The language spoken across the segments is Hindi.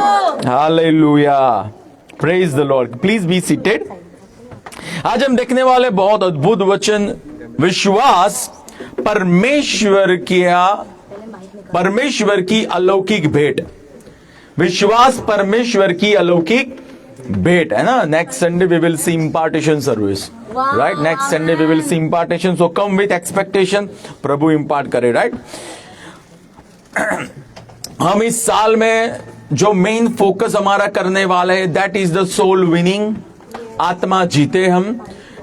Hallelujah, praise the Lord. Please be seated. आज हम देखने वाले बहुत अद्भुत वचन, विश्वास परमेश्वर की अलौकिक भेंट। विश्वास परमेश्वर की अलौकिक भेंट है ना। Next Sunday we will see impartation service, right? Next Sunday we will see impartation, so come with expectation, प्रभु इम्पार्ट करे, राइट? हम इस साल में जो मेन फोकस हमारा करने वाला है, that is the soul winning. आत्मा जीते। हम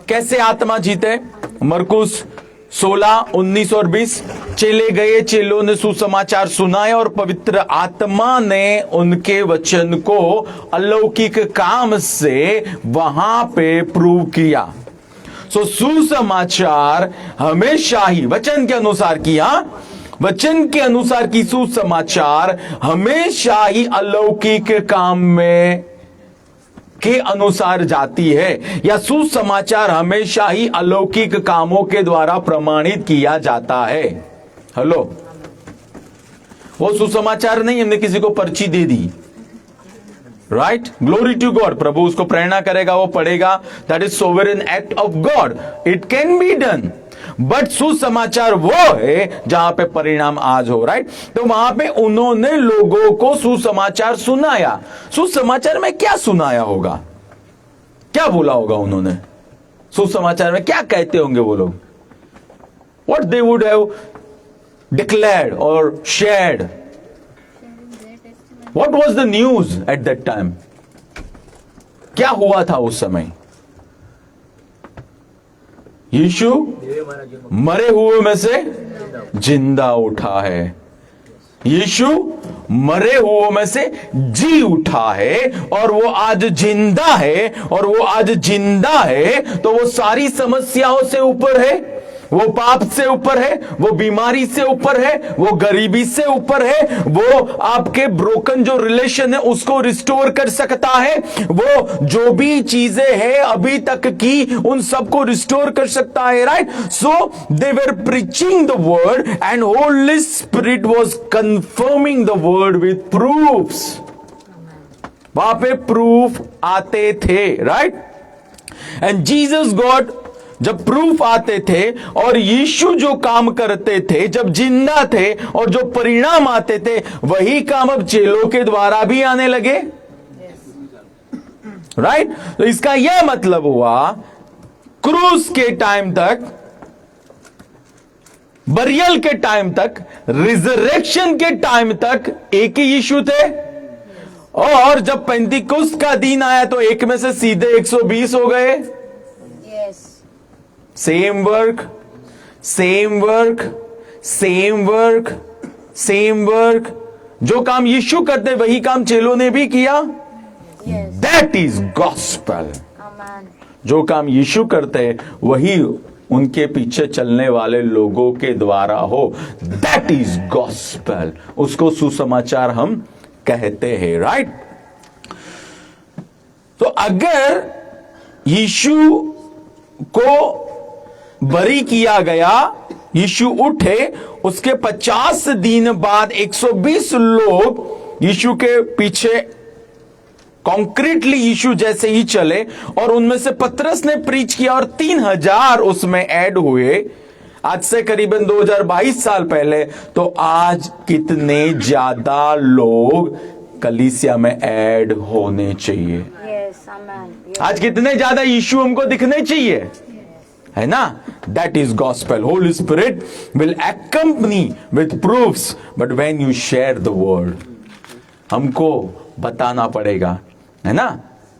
कैसे आत्मा जीते? मरकुस 16, 19 और 20। चेले गए, चेलों ने सुसमाचार सुनाया और पवित्र आत्मा ने उनके वचन को अलौकिक काम से वहां पे प्रूव किया। सो सुसमाचार हमेशा ही वचन के अनुसार किया, वचन के अनुसार की सुसमाचार हमेशा ही अलौकिक काम में के अनुसार जाती है, या सुसमाचार हमेशा ही अलौकिक कामों के द्वारा प्रमाणित किया जाता है। हेलो, वो सुसमाचार नहीं हमने किसी को पर्ची दे दी, राइट? Glory to God. प्रभु उसको प्रेरणा करेगा, वो पढ़ेगा। That is sovereign act of God, it can be done. But सुसमाचार वो है जहां पे परिणाम आज हो, राइट? तो वहां पे उन्होंने लोगों को सुसमाचार सुनाया। सुसमाचार में क्या सुनाया होगा? क्या बोला होगा उन्होंने? सुसमाचार में क्या कहते होंगे वो लोग? What they would have declared or shared? What was the news at that time? क्या हुआ था उस समय? यीशु मरे हुए में से जिंदा उठा है। यीशु मरे हुए में से जी उठा है, और वो आज जिंदा है। और वो आज जिंदा है तो वो सारी समस्याओं से ऊपर है, वो पाप से ऊपर है, वो बीमारी से ऊपर है, वो गरीबी से ऊपर है, वो आपके ब्रोकन जो रिलेशन है उसको रिस्टोर कर सकता है, वो जो भी चीजें हैं अभी तक की उन सबको रिस्टोर कर सकता है, right? So they were preaching the word and Holy Spirit was confirming the word with proofs. वहां पे प्रूफ आते थे, राइट? एंड जीसस गॉड जब प्रूफ आते थे और यीशु जो काम करते थे जब जिंदा थे, और जो परिणाम आते थे वही काम अब चेलों के द्वारा भी आने लगे, राइट? तो इसका यह मतलब हुआ क्रूस के टाइम तक, बरियल के टाइम तक, रिजरेक्शन के टाइम तक एक ही यीशु थे, और जब पेंतिकुस्त का दिन आया तो एक में से सीधे 120 हो गए। Same work, same work, same work, same work. जो काम यीशु करते वही काम चेलों ने भी किया। That is gospel. जो काम यीशु करते वही उनके पीछे चलने वाले लोगों के द्वारा हो, दैट इज गॉस्पेल। उसको सुसमाचार हम कहते हैं, राइट? तो अगर यीशु को बरी किया गया, यीशु उठे, उसके 50 दिन बाद 120 लोग यीशु के पीछे कॉन्क्रीटली यीशु जैसे ही चले, और उनमें से पतरस ने प्रीच किया और 3000 उसमें ऐड हुए। आज से करीबन 2022 साल पहले। तो आज कितने ज्यादा लोग कलीसिया में ऐड होने चाहिए? आज कितने ज्यादा यीशु हमको दिखने चाहिए, है ना? That is gospel. Holy spirit will accompany with proofs, but when you share the word, हमको बताना पड़ेगा, है ना?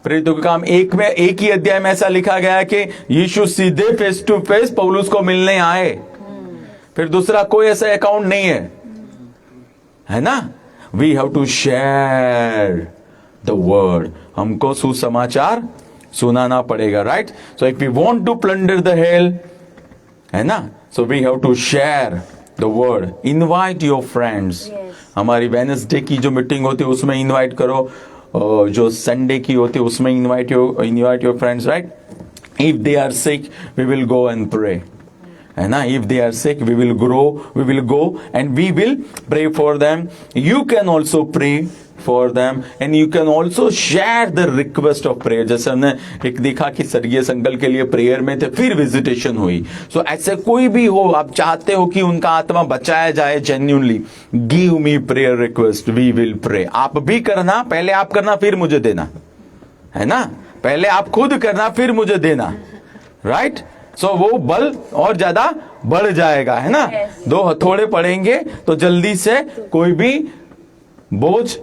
प्रेरितों का काम एक ही अध्याय में ऐसा लिखा गया है कि यीशु सीधे फेस टू फेस पौलुस को मिलने आए, फिर दूसरा कोई ऐसा अकाउंट नहीं है ना? We have to share the word. हमको सुसमाचार सुनाना पड़ेगा, right? So if we want to plunder the hell, है ना, so we have to share the word. Invite your friends. हमारी वेडनेसडे की जो मीटिंग होती है उसमें इनवाइट करो, जो संडे की होती है उसमें invite your friends, right? If they are sick we will go and pray, है ना. If they are sick, we will go and we will pray for them. You can also pray for them and you can also share the request of prayer. जैसे हमने एक देखा कि स्वर्गीय संकल के लिए प्रेयर में थे, फिर विजिटेशन हुई. सो ऐसे कोई भी हो, आप चाहते हो कि उनका आत्मा बचाया जाए genuinely, give me prayer request, we will pray. आप भी करना, पहले आप करना फिर मुझे देना, है ना. पहले आप खुद करना फिर मुझे देना, राइट. सो वो बल और ज्यादा बढ़ जाएगा, है ना. दो हथौड़े पड़ेंगे तो जल्दी से कोई भी बोझ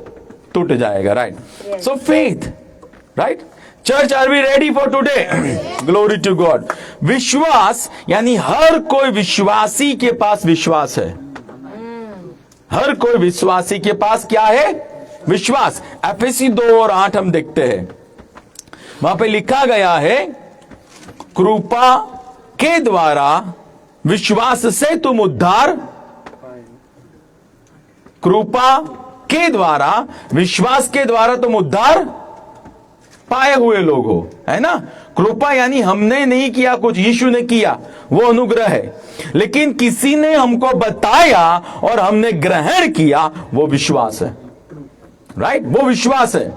टूट जाएगा, right. So faith, right. Church, are we ready for today? Glory to God. विश्वास यानी हर कोई विश्वासी के पास विश्वास है. हर कोई विश्वासी के पास क्या है? विश्वास. एफएसी 2:8 हम देखते हैं. वहां पे लिखा गया है, कृपा के द्वारा विश्वास से तुम उद्धार, कृपा के द्वारा, विश्वास के द्वारा तुम उद्धार पाए हुए लोग हो, है ना. कृपा यानी हमने नहीं किया कुछ, यीशु ने किया, वो अनुग्रह है. लेकिन किसी ने हमको बताया और हमने ग्रहण किया, वो विश्वास है, राइट. वो विश्वास है.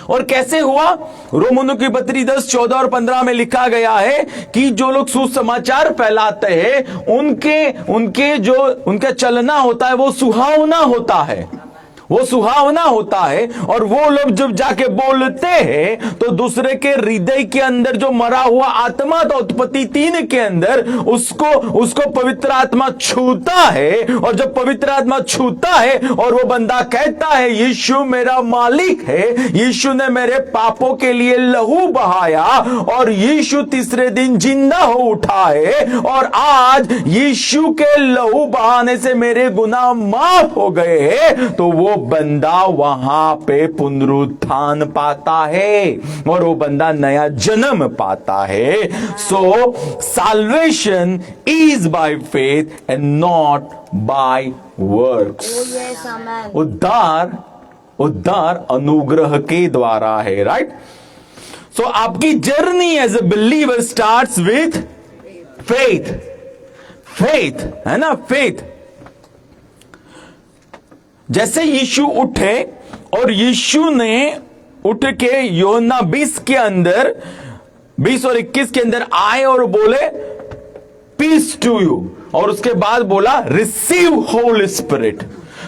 और कैसे हुआ? रोमनों की पत्री 10, 14 और 15 में लिखा गया है कि जो लोग सुसमाचार फैलाते हैं उनका चलना होता है वो सुहावना होता है, वो सुहावना होता है. और वो लोग जब जाके बोलते हैं तो दूसरे के हृदय के अंदर जो मरा हुआ आत्मा था उत्पत्ति 3 के अंदर, उसको पवित्र आत्मा छूता है. और जब पवित्र आत्मा छूता है और वो बंदा कहता है यीशु मेरा मालिक है, यीशु ने मेरे पापों के लिए लहू बहाया और यीशु तीसरे दिन जिंदा हो उठा है और आज यीशु के लहू बहाने से मेरे गुनाह माफ हो गए हैं, तो वो बंदा वहां पे पुनरुत्थान पाता है और वो बंदा नया जन्म पाता है. So salvation is by faith and not by works. उद्धार अनुग्रह के द्वारा है, राइट. सो आपकी journey as a believer starts with faith. Faith, है ना. फेथ. जैसे यीशु उठे और यीशु ने उठ के यूहन्ना 20 के अंदर 20 और 21 के अंदर आए और बोले पीस टू यू, और उसके बाद बोला रिसीव होली स्पिरिट.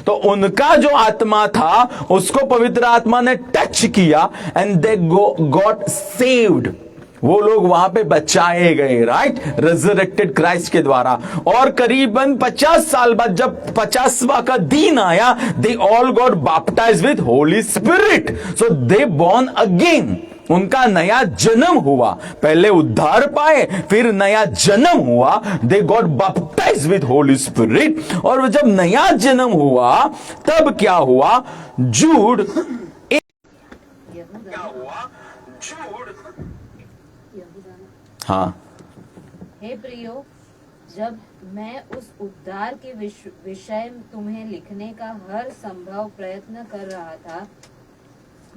तो उनका जो आत्मा था उसको पवित्र आत्मा ने टच किया एंड दे गॉट सेव्ड. वो लोग वहां पे बचाए गए, राइट, रेजरेक्टेड क्राइस्ट के द्वारा. और करीबन 50 साल बाद जब 50वां का दिन आया, they all got baptized with Holy Spirit. So they born again. उनका नया जन्म हुआ. पहले उद्धार पाए, फिर नया जन्म हुआ. They got baptized with Holy Spirit. और जब नया जन्म हुआ तब क्या हुआ? जूड हाँ. हे प्रियो, जब मैं उस उद्धार के विषय तुम्हें लिखने का हर संभव प्रयत्न कर रहा था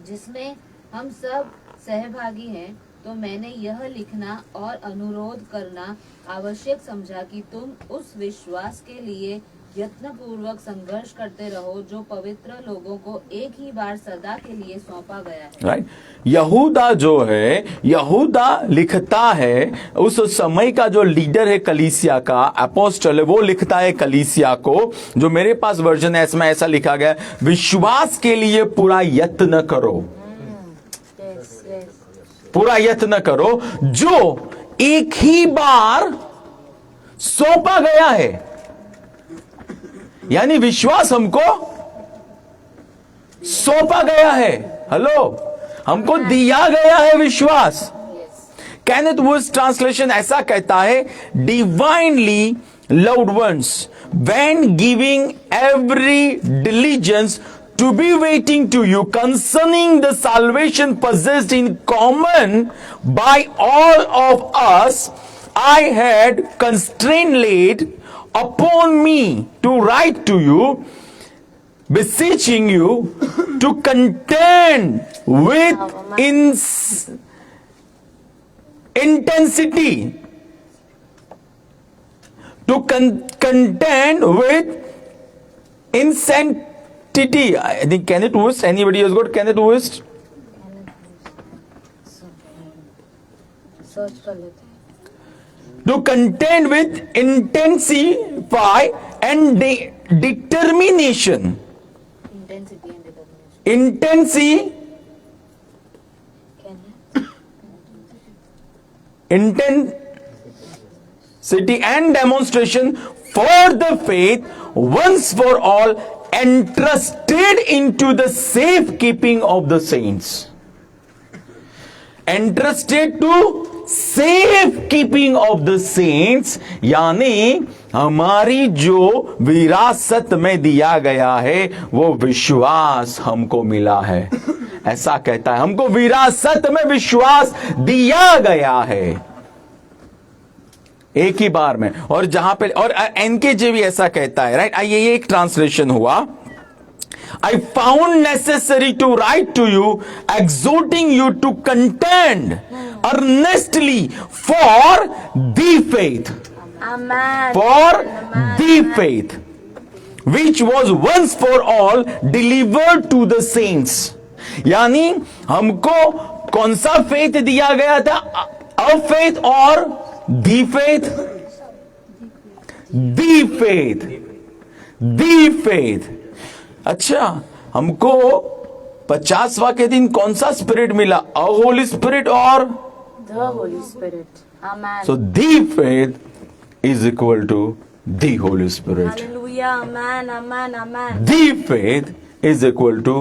जिसमें हम सब सहभागी हैं, तो मैंने यह लिखना और अनुरोध करना आवश्यक समझा कि तुम उस विश्वास के लिए यत्नपूर्वक संघर्ष करते रहो जो पवित्र लोगों को एक ही बार सदा के लिए सौंपा गया है. राइट. यहूदा जो है, यहूदा लिखता है, उस समय का जो लीडर है कलीसिया का, अपोस्टल है, वो लिखता है कलीसिया को. जो मेरे पास वर्जन है इसमें ऐसा लिखा गया, विश्वास के लिए पूरा यत्न करो. पूरा यत्न करो जो एक ही बार सौंपा गया है. यानी विश्वास हमको सौंपा गया है. हेलो, हमको दिया गया है विश्वास. कैनेथ वुड्स ट्रांसलेशन ऐसा कहता है, divinely loved ones when giving every diligence to be waiting to you concerning the salvation possessed in common by all of us, I had constraint laid upon me to write to you, beseeching you to contend with intensity to contend with insanity. I think Kenneth West. Anybody has got Kenneth West? Search कर लेते हैं. To contend with intensify and determination. Intensity and determination. Intensity and demonstration for the faith once for all entrusted into the safekeeping of the saints. Entrusted to safe keeping of the saints, यानी हमारी जो विरासत में दिया गया है वो विश्वास हमको मिला है. ऐसा कहता है, हमको विरासत में विश्वास दिया गया है एक ही बार में. और जहां पे और एनकेजे भी ऐसा कहता है, राइट. आइए ये एक ट्रांसलेशन हुआ. I found necessary to write to you, exhorting you to contend earnestly for the faith. Amen. For the faith, which was once for all delivered to the saints. यानी हमको कौन सा फेथ दिया गया था? अ फेथ और the faith? The faith. The faith. अच्छा, हमको 50वां के दिन कौन सा स्पिरिट मिला? अ होली स्पिरिट और The Holy Spirit. Amen. So the faith is equal to the Holy Spirit. Hallelujah. Amen. Amen. Amen. The faith is equal to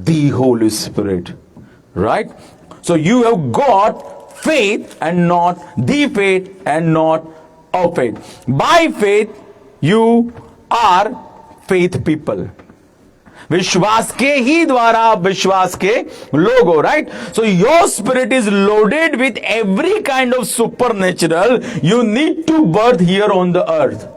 the Holy Spirit, right? So you have got faith and not the faith and not of faith. By faith you are faith people. विश्वास के ही द्वारा आप विश्वास के लोग हो, right. So your spirit is loaded with every kind of super natural you need to birth here on the earth.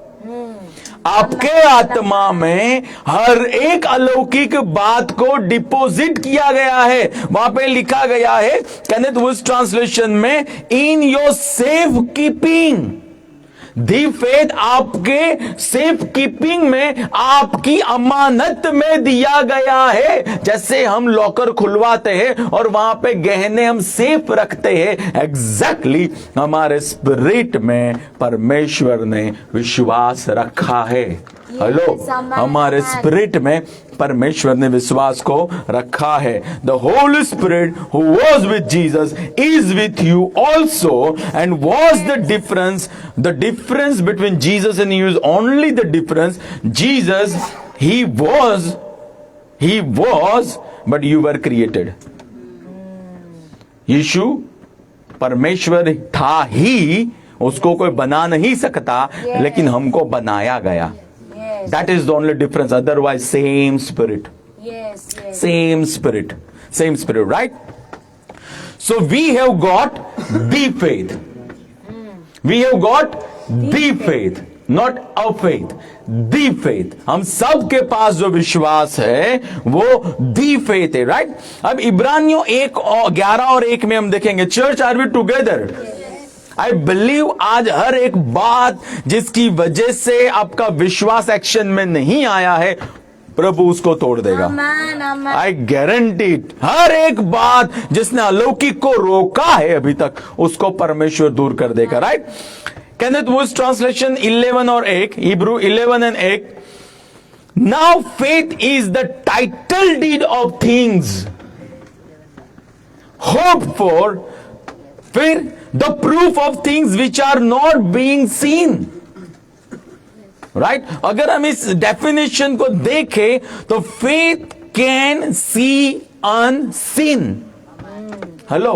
आपके आत्मा में हर एक अलौकिक बात को डिपॉजिट किया गया है. वहां पे लिखा गया है केनेथ वुड्स ट्रांसलेशन में, in your safe keeping. The faith आपके सेफ कीपिंग में, आपकी अमानत में दिया गया है. जैसे हम लॉकर खुलवाते हैं और वहां पे गहने हम सेफ रखते हैं, एग्जैक्टली हमारे स्पिरिट में परमेश्वर ने विश्वास रखा है. हेलो, हमारे स्पिरिट में परमेश्वर ने विश्वास को रखा है. The holy spirit who was with Jesus is with you also. And was the difference between Jesus and you is only the difference. Jesus he was but you were created. Yeshu परमेश्वर था ही, उसको कोई बना नहीं सकता, लेकिन हमको बनाया गया. Yes. That is the only difference. Otherwise, same spirit. Yes. Yes. Same spirit. Same spirit, right? So we have got the faith. We have got the faith. Not our faith. The faith. हम सब के पास जो विश्वास है वो the faith है, right? अब इब्रानियों 11 और 1 में हम देखेंगे. Church, are we together? I believe आज हर एक बात जिसकी वजह से आपका विश्वास एक्शन में नहीं आया है, प्रभु उसको तोड़ देगा. Amen. Amen. I guarantee. हर एक बात जिसने अलौकिक को रोका है अभी तक, उसको परमेश्वर दूर कर देगा, राइट. केनेथ वुड्स ट्रांसलेशन 11 और 1, Hebrew 11 and 1. Now faith is the title deed of things hope for, फिर the proof of things which are not being seen, right? अगर हम इस डेफिनेशन को देखें तो faith can see unseen. Hello,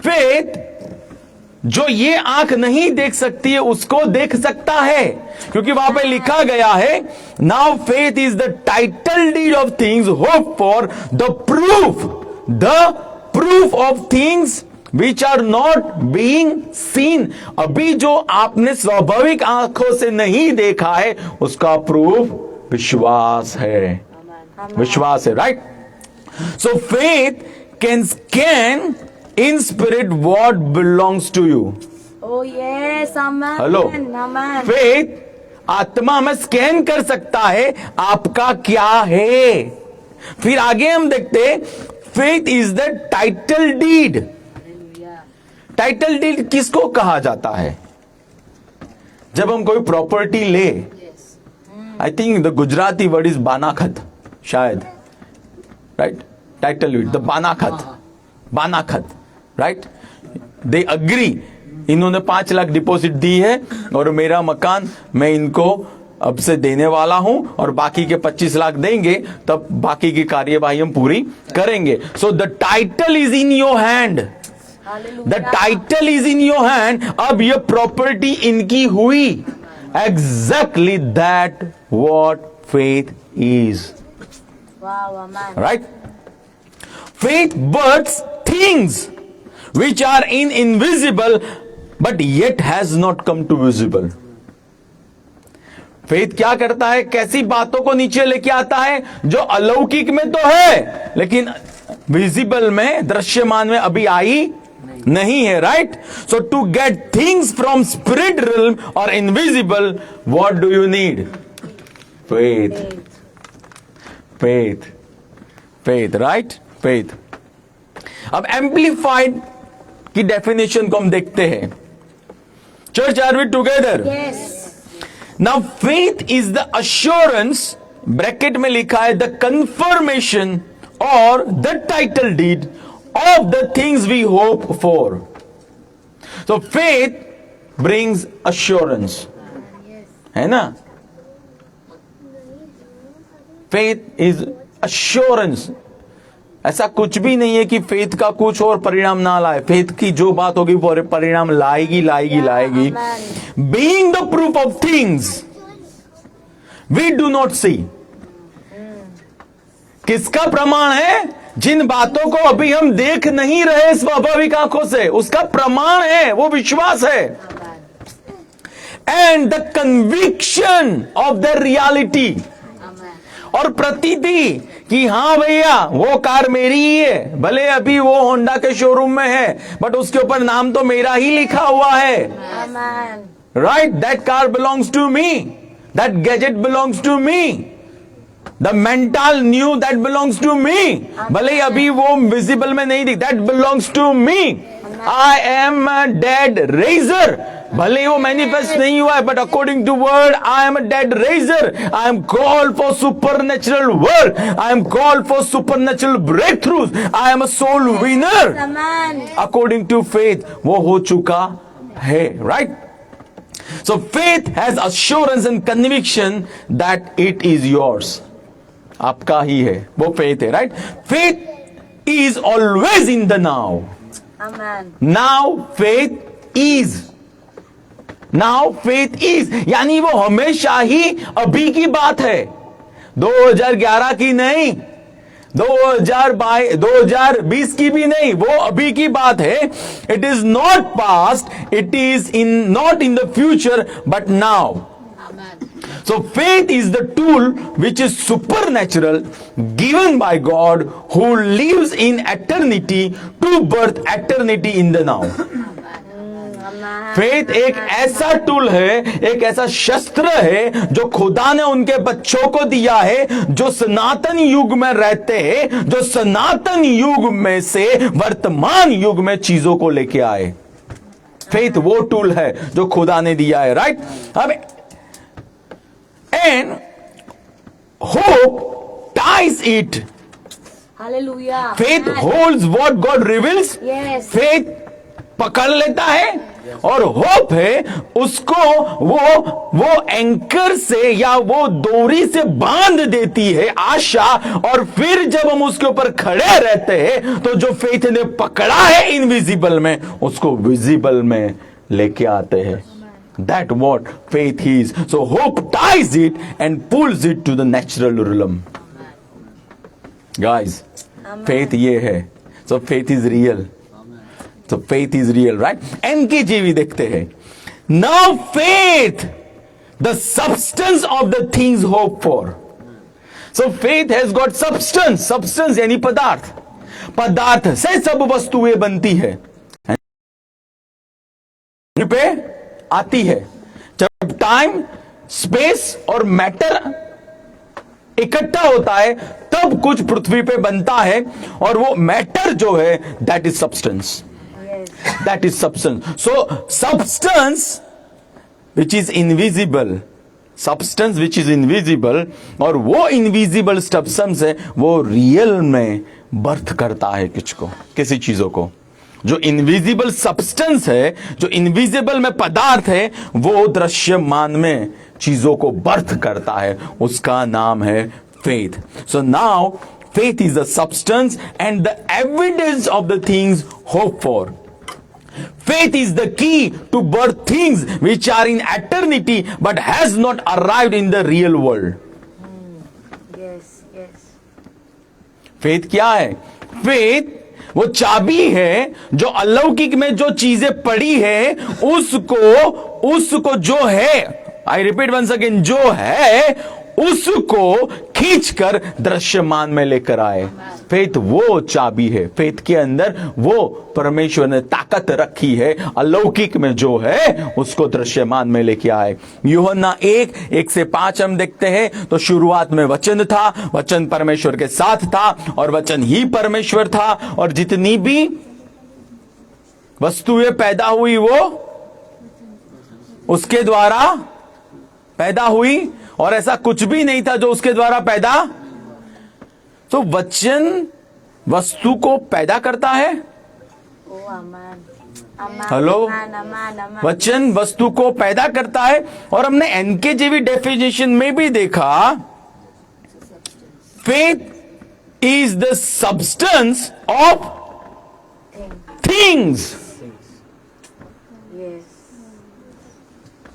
faith जो ये आंख नहीं देख सकती है उसको देख सकता है, क्योंकि वहां पे लिखा गया है, now faith is the title deed of things hope for, the proof of things which are not being seen. अभी जो आपने स्वाभाविक आंखों से नहीं देखा है उसका प्रूफ विश्वास है. विश्वास है, right. So faith can scan in spirit what belongs to you. Oh yes, amen. Hello, Amen. Faith आत्मा में स्कैन कर सकता है आपका क्या है। फिर आगे हम देखते हैं, faith is the title deed. Title deed किसको कहा जाता है? जब हम कोई प्रॉपर्टी ले, I think the Gujarati word is बानाखत, शायद, राइट? टाइटल डीड, द बानाखत, बानाखत, राइट? दे अग्री, इन्होंने 5 लाख डिपॉजिट दी है और मेरा मकान मैं इनको अब से देने वाला हूं और बाकी के 25 लाख देंगे, तब बाकी की कार्यवाही हम पूरी करेंगे। So the title is in your hand, the title is in your hand. अब ये प्रॉपर्टी इनकी हुई। Exactly that what faith is, Wow, amen. Right? Faith births things which are invisible but yet has not come to visible. Faith क्या करता है? कैसी बातों को नीचे लेके आता है जो अलौकिक में तो है लेकिन विजिबल में, दृश्यमान में अभी आई नहीं है, right? So to get things from spirit realm और invisible, what do you need? Faith, faith, faith, right? Faith. अब एम्प्लीफाइड की डेफिनेशन को हम देखते हैं। Church, are we together? Yes. Now faith is the assurance, bracket में लिखा है द कंफर्मेशन और the title deed of the things we hope for. तो फेथ ब्रिंग्स अश्योरेंस, है ना? Faith is assurance. ऐसा कुछ भी नहीं है कि फेथ का कुछ और परिणाम ना लाए। फेथ की जो बात होगी वो परिणाम लाएगी, लाएगी, लाएगी। Being the proof of things we do not see. किसका प्रमाण है? जिन बातों को अभी हम देख नहीं रहे स्वाभाविक आंखों से, उसका प्रमाण है, वो विश्वास है। And the conviction of the reality, और प्रतीति कि हाँ भैया वो कार मेरी ही है, भले अभी वो होंडा के शोरूम में है बट उसके ऊपर नाम तो मेरा ही लिखा हुआ है, Amen. Right? That car belongs to me, that gadget belongs to me, the mental new that belongs to me, भले अभी वो विजिबल में नहीं दिख, that belongs to me. I am a dead raiser, भले वो मैनिफेस्ट नहीं हुआ है but according to word I am a dead raiser. I am called for supernatural work, I am called for supernatural breakthroughs, I am a soul winner. Amen. According to faith वो हो चुका है, right? So faith has assurance and conviction that it is yours, आपका ही है, वो फेथ है, right? Faith is always in the now. Amen. Now faith is, now faith is, यानी वो हमेशा ही अभी की बात है, 2011 की नहीं, 2020 की भी नहीं, वो अभी की बात है। It is not past, it is in not in the future but now. So faith is the tool which is supernatural given by God who lives in eternity to birth eternity in the now. Amen. Faith एक ऐसा टूल है, एक ऐसा शस्त्र है जो खुदा ने उनके बच्चों को दिया है जो सनातन युग में रहते हैं, जो सनातन युग में से वर्तमान युग में चीजों को लेके आए। फेथ वो टूल है जो खुदा ने दिया है, राइट? अब and hope ties it. Hallelujah. Faith Amen. holds what God reveals. Yes. Faith पकड़ लेता है और होप है उसको वो एंकर से या वो डोरी से बांध देती है, आशा। और फिर जब हम उसके ऊपर खड़े रहते हैं तो जो फेथ ने पकड़ा है इनविजिबल में उसको विजिबल में लेके आते हैं। That what faith is. So hope ties it and pulls it to the natural realm. Guys, faith ये है. So faith is real. So faith is real, right? NKJV देखते हैं. Now faith, the substance of the things hoped for. So faith has got substance. Substance यानी पदार्थ. पदार्थ से सब वस्तुएं बनती है पे आती है। जब टाइम, स्पेस और मैटर इकट्ठा होता है तब कुछ पृथ्वी पे बनता है, और वो मैटर जो है that is substance, that is substance. So substance which is invisible, substance which is invisible, और वो इनविजिबल सब्सटेंस है वो रियल में बर्थ करता है किसी चीजों को। जो इनविजिबल सब्सटेंस है, जो इनविजिबल में पदार्थ है, वो दृश्यमान में चीजों को बर्थ करता है, उसका नाम है faith. So now faith is the substance and the evidence of the things hope for. Faith is the key to birth things which are in eternity but has not arrived in the real world. Yes, yes. Faith क्या है? Faith वो चाबी है जो अलौकिक में जो चीजें पड़ी है उसको जो है, आई रिपीट वंस अगेन, जो है उसको खींचकर दृश्यमान में लेकर आए। फेथ वो चाबी है, फेथ के अंदर वो परमेश्वर ने ताकत रखी है, अलौकिक में जो है उसको दृश्यमान में लेके आए। यूहन्ना 1:1-5 हम देखते हैं तो शुरुआत में वचन था, वचन परमेश्वर के साथ था और वचन ही परमेश्वर था, और जितनी भी वस्तुएं पैदा हुई वो उसके द्वारा पैदा हुई, और ऐसा कुछ भी नहीं था जो उसके द्वारा पैदा। तो वचन वस्तु को पैदा करता है। Oh, amen. Amen. Hello, Amen, amen, amen. वचन वस्तु को पैदा करता है, और हमने एनकेजेवी डेफिनेशन में भी देखा, faith is the substance of things. Yes.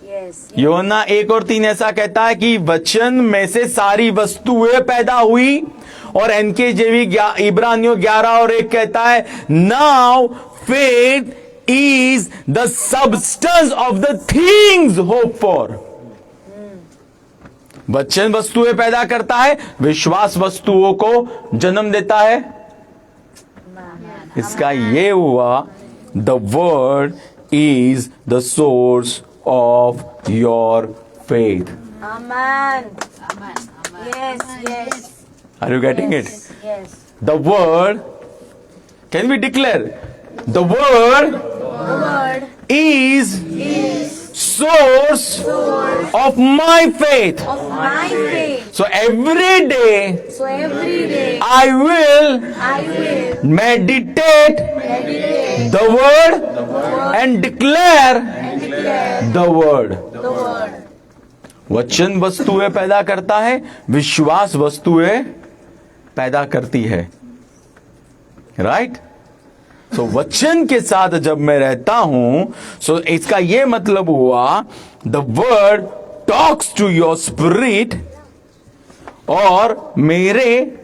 Yes. यूहन्ना 1:3 ऐसा कहता है कि वचन में से सारी वस्तुएं पैदा हुई, और एनकेजेवी इब्रानियों 11:1 कहता है now faith is the substance of the things hope for. वचन वस्तुएं पैदा करता है, विश्वास वस्तुओं को जन्म देता है। इसका ये हुआ the word is the source of your faith. Amen. Yes, yes. Are you getting it? Yes. The word, can we declare? The word The word is source of my faith. of my faith. So every day So every day I will I will meditate meditate the word and declare and declare the word. the word. वचन वस्तुएं पैदा करता है, विश्वास वस्तुएं पैदा करती है। राइट? सो वचन के साथ जब मैं रहता हूं, सो इसका यह मतलब हुआ the word talks to your spirit, और मेरे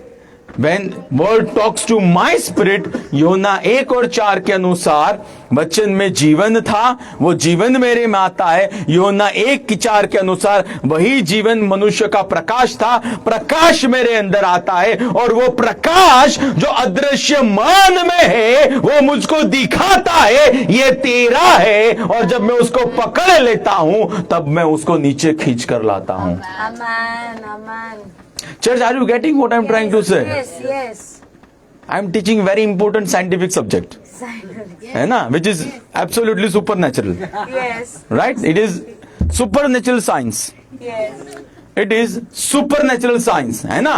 when word talks to my spirit, यूहन्ना 1:4 के अनुसार वचन में जीवन था, वो जीवन मेरे में आता है। यूहन्ना 1:4 के अनुसार वही जीवन मनुष्य का प्रकाश था, प्रकाश मेरे अंदर आता है, और वो प्रकाश जो अदृश्यमान में है वो मुझको दिखाता है ये तेरा है, और जब मैं उसको पकड़ लेता हूं तब मैं उसको नीचे खींच कर लाता हूं। Amen. Amen. Church, are you getting what I'm trying to say? Yes, yes. I'm teaching very important scientific subject, है ना, which is absolutely supernatural, Yes. right? It is supernatural science. Yes. It is supernatural science, है ना?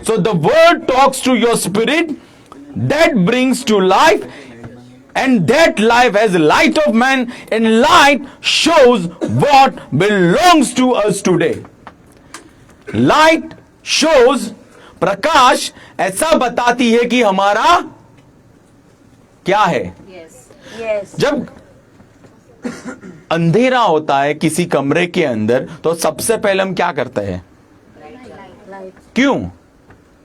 So the word talks to your spirit, that brings to life, and that life has light of man, and light shows what belongs to us today. Light shows, प्रकाश ऐसा बताती है कि हमारा क्या है। Yes. Yes. जब अंधेरा होता है किसी कमरे के अंदर तो सबसे पहले हम क्या करते हैं? Light. क्यों?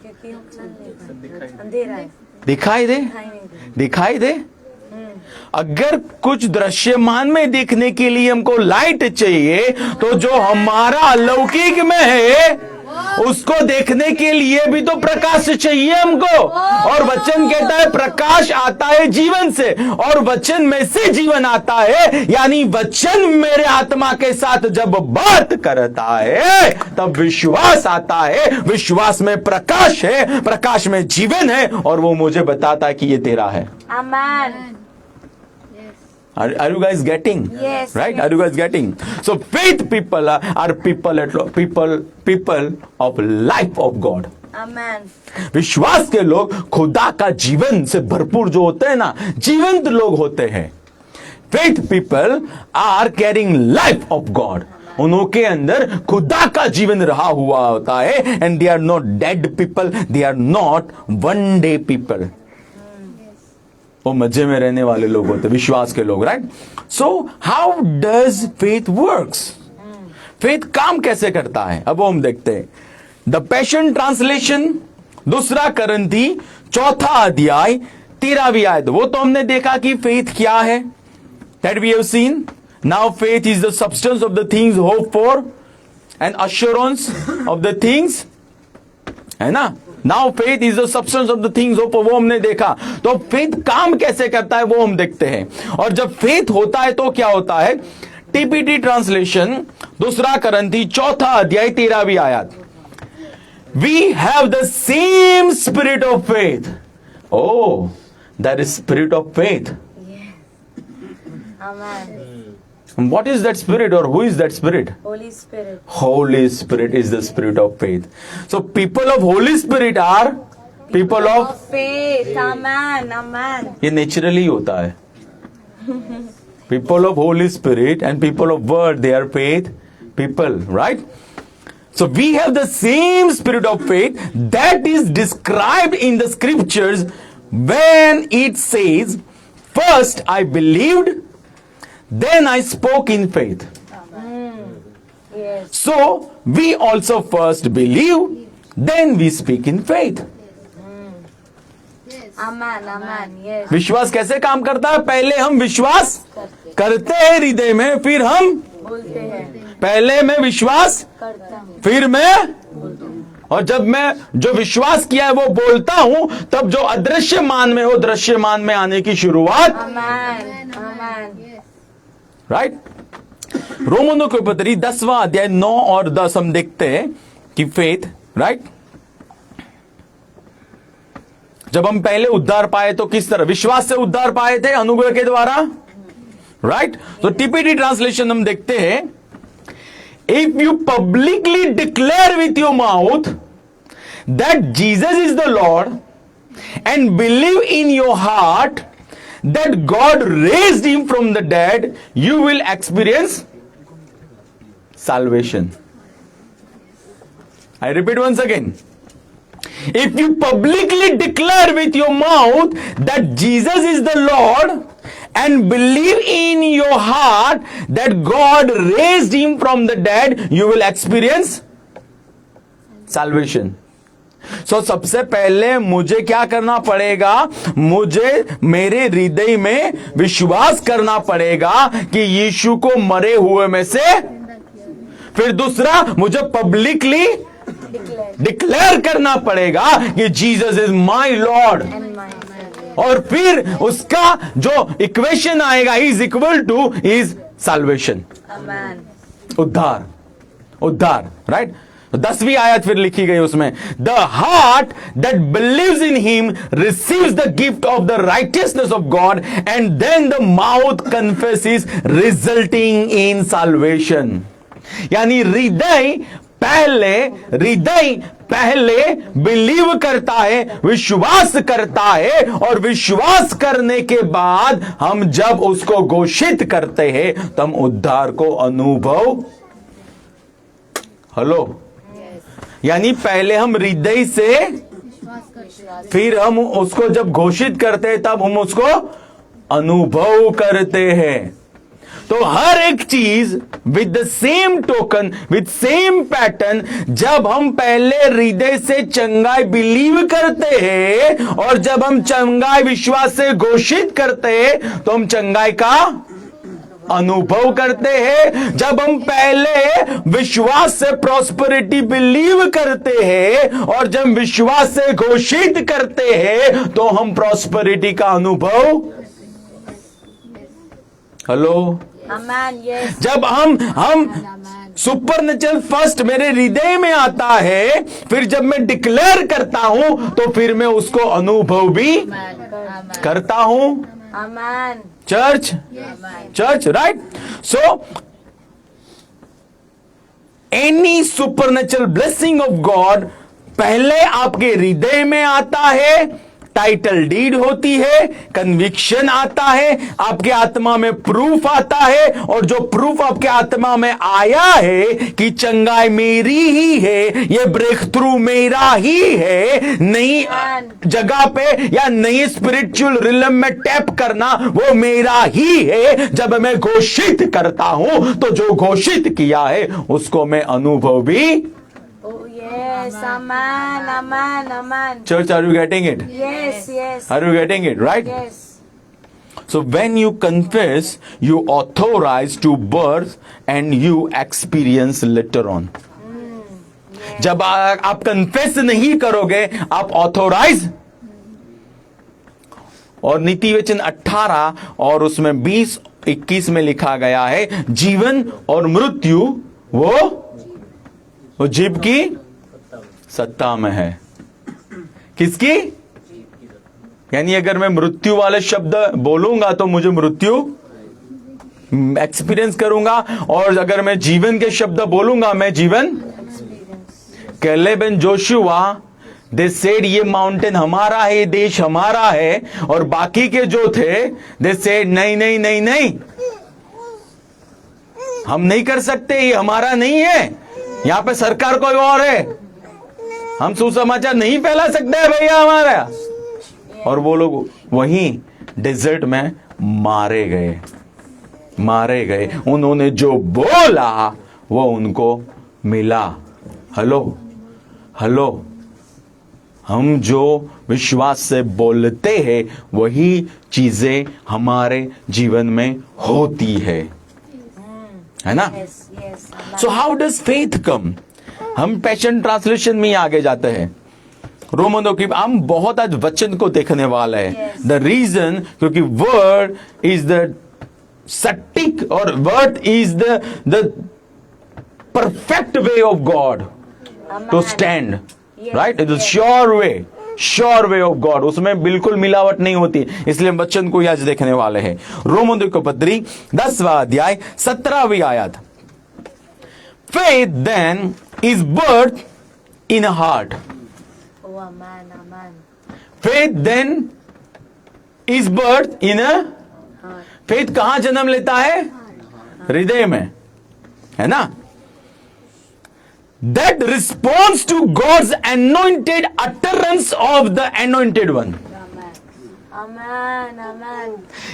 क्योंकि अंधेरा है, दिखाई दे, दिखाई नहीं दे। दिखाई दे। अगर कुछ दृश्यमान में देखने के लिए हमको लाइट चाहिए, तो जो हमारा अलौकिक में है उसको देखने के लिए भी तो प्रकाश चाहिए हमको। और वचन कहता है प्रकाश आता है जीवन से, और वचन में से जीवन आता है। यानी वचन मेरे आत्मा के साथ जब बात करता है तब विश्वास आता है, विश्वास में प्रकाश है, प्रकाश में जीवन है, और वो मुझे बताता है कि ये तेरा है। Amen. Are you guys getting? Yes. Right? Are you guys getting? So faith people are people of life of God. Amen. विश्वास के लोग खुदा का जीवन से भरपूर जो होते हैं ना, जीवंत लोग होते हैं। Faith people are carrying life of God. उनके अंदर खुदा का जीवन रहा हुआ होता है, and they are not dead people, they are not one day people. वो मजे में रहने वाले लोग होते, विश्वास के लोग, right? So how does faith works? Faith काम कैसे करता है, अब वो हम देखते हैं। द पैशन ट्रांसलेशन, 2 करंथी 4 अध्याय 13वीं आयत, वो तो हमने देखा कि फेथ क्या है, that we have seen. Now faith is the substance of the things hope for and assurance of the things, है ना। Now faith is the substance of the things hope, वो हमने देखा। तो फेथ काम कैसे करता है वो हम देखते हैं। और जब फेथ होता है तो क्या होता है, टीपीटी ट्रांसलेशन 2 करंथी 4 अध्याय 13वीं आयत, we have the same spirit of faith. Oh, that is spirit of faith. Amen. What is that spirit, or who is that spirit? Holy Spirit. Holy Spirit is the spirit of faith. So people of Holy Spirit are people of, Faith. Amen. Amen. ये नेचुरली होता है। People of Holy Spirit and people of Word, they are faith people, right? So we have the same spirit of faith that is described in the scriptures when it says, first I believed, then I spoke in faith. Yes. So we also first believe, then we speak in faith. Amen. Amen. Yes. विश्वास कैसे काम करता है? पहले हम विश्वास करते हैं हृदय में, फिर हम बोलते हैं। पहले मैं विश्वास, करता हूँ। फिर मैं, और जब मैं जो विश्वास किया है वो बोलता हूं, तब जो अदृश्यमान में हो दृश्यमान में आने की शुरुआत, Amen. Amen. राइट। रोमनों के पत्री 10वां अध्याय 9 और 10 हम देखते हैं कि फेथ, राइट, जब हम पहले उद्धार पाए तो किस तरह विश्वास से उद्धार पाए थे, अनुग्रह के द्वारा, राइट। तो टीपीटी ट्रांसलेशन हम देखते हैं, if you publicly declare with your mouth that Jesus is the Lord and believe in your heart that God raised him from the dead, you will experience salvation. I repeat once again. If you publicly declare with your mouth that Jesus is the Lord and believe in your heart that God raised him from the dead, you will experience salvation. So, सबसे पहले मुझे क्या करना पड़ेगा, मुझे मेरे हृदय में विश्वास करना पड़ेगा कि यीशु को मरे हुए में से, फिर दूसरा मुझे पब्लिकली डिक्लेयर करना पड़ेगा कि जीसस इज माय लॉर्ड, और फिर उसका जो इक्वेशन आएगा is equal to is salvation, उद्धार, उद्धार, राइट। 10वीं आयत फिर लिखी गई उसमें, the heart that believes in him receives the gift of the righteousness of God and then the mouth confesses resulting in salvation. यानी हृदय पहले बिलीव करता है, विश्वास करता है, और विश्वास करने के बाद हम जब उसको घोषित करते हैं तो हम उद्धार को अनुभव, हेलो, यानी पहले हम हृदय से, फिर हम उसको जब घोषित करते हैं तब हम उसको अनुभव करते हैं। तो हर एक चीज with the same token, with same pattern, जब हम पहले हृदय से चंगाई बिलीव करते हैं और जब हम चंगाई विश्वास से घोषित करते हैं तो हम चंगाई का अनुभव करते हैं। जब हम पहले विश्वास से प्रॉस्पेरिटी बिलीव करते हैं और जब विश्वास से घोषित करते हैं तो हम प्रॉस्पेरिटी का अनुभव, हेलो, Amen. Yes. जब हम सुपरनेचुरल फर्स्ट मेरे हृदय में आता है, फिर जब मैं डिक्लेयर करता हूं तो फिर मैं उसको अनुभव भी करता हूं। Amen. Church, right? So any supernatural blessing of God पहले आपके हृदय में आता है, टाइटल डीड होती है, कन्विक्शन आता है, आपके आत्मा में प्रूफ आता है, और जो प्रूफ आपके आत्मा में आया है कि चंगाई मेरी ही है, ये ब्रेक थ्रू मेरा ही है, नई जगह पे या नई स्पिरिचुअल रिलम में टैप करना वो मेरा ही है। जब मैं घोषित करता हूं तो जो घोषित किया है उसको मैं अनुभव भी। Oh yes. Amen. Amen. Amen. Church, are you getting it? Yes. Yes. Are you getting it, right? Yes. So when you confess, you authorize to birth and you experience later on. जब आप कन्फेस नहीं करोगे, आप ऑथोराइज। और नीति वचन 18 और उसमें 20-21 में लिखा गया है, जीवन और मृत्यु वो जीव की सत्ता में है। किसकी? यानी अगर मैं मृत्यु वाले शब्द बोलूंगा तो मुझे मृत्यु एक्सपीरियंस करूंगा, और अगर मैं जीवन के शब्द बोलूंगा मैं जीवन। Caleb and Joshua they said ये माउंटेन हमारा है, ये देश हमारा है, और बाकी के जो थे दे सेड नहीं नहीं नहीं नहीं, हम नहीं कर सकते, ये हमारा नहीं है, यहां पे सरकार कोई और है, हम सुसमाचार नहीं फैला सकते हैं भैया हमारा। और वो लोग वहीं डेजर्ट में मारे गए। उन्होंने जो बोला वो उनको मिला। हेलो, हम जो विश्वास से बोलते हैं वही चीजें हमारे जीवन में होती है ना? Yes. Yes. Amen. So how does faith come? हम पैशन ट्रांसलेशन में ही आगे जाते हैं। रोमनों की हम बहुत आज वचन को देखने वाला है। द रीजन क्योंकि वर्ड इज द सटीक और word is the perfect way of God to stand, right? It is sure way of God, उसमें बिल्कुल मिलावट नहीं होती। इसलिए हम वचन को आज देखने वाले हैं। रोमनों की पत्री 10वां अध्याय 17वीं आयत। Faith then is birth in a heart. Oh, amen. Amen. Faith then is birth in a faith कहां जन्म लेता है? हृदय में, है ना? That responds to God's anointed utterance of the anointed one. Amen. Amen.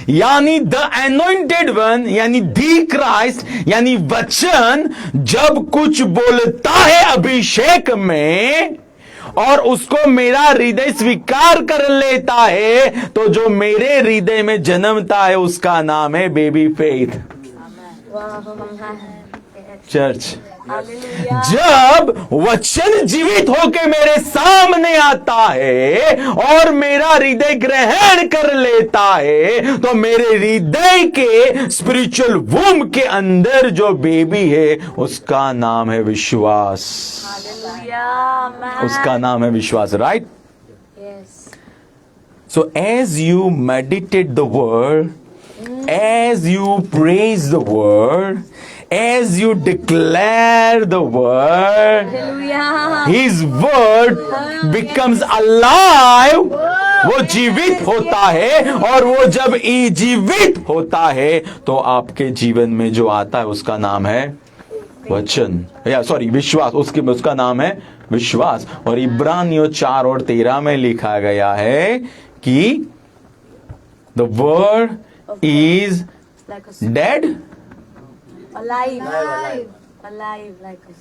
यानी द अनॉइंटेड वन, यानी दी क्राइस्ट, यानी वचन जब कुछ बोलता है अभिषेक में और उसको मेरा हृदय स्वीकार कर लेता है, तो जो मेरे हृदय में जन्मता है उसका नाम है बेबी फेथ। Church, Hallelujah. जब वचन जीवित होके मेरे सामने आता है और मेरा हृदय ग्रहण कर लेता है, तो मेरे हृदय के स्पिरिचुअल वूम के अंदर जो बेबी है उसका नाम है विश्वास। Hallelujah. Amen. उसका नाम है विश्वास, right? Yes. So as you meditate the word, as you praise the word, as you declare the word, Hallelujah. His word becomes alive. वो जीवित होता है, और वो जब जीवित होता है तो आपके जीवन में जो आता है उसका नाम है वचन, या सॉरी विश्वास। उसका नाम है विश्वास। और इब्रानियों 4 और 13 में लिखा गया है कि the word is Like a dead, alive. Alive. Like a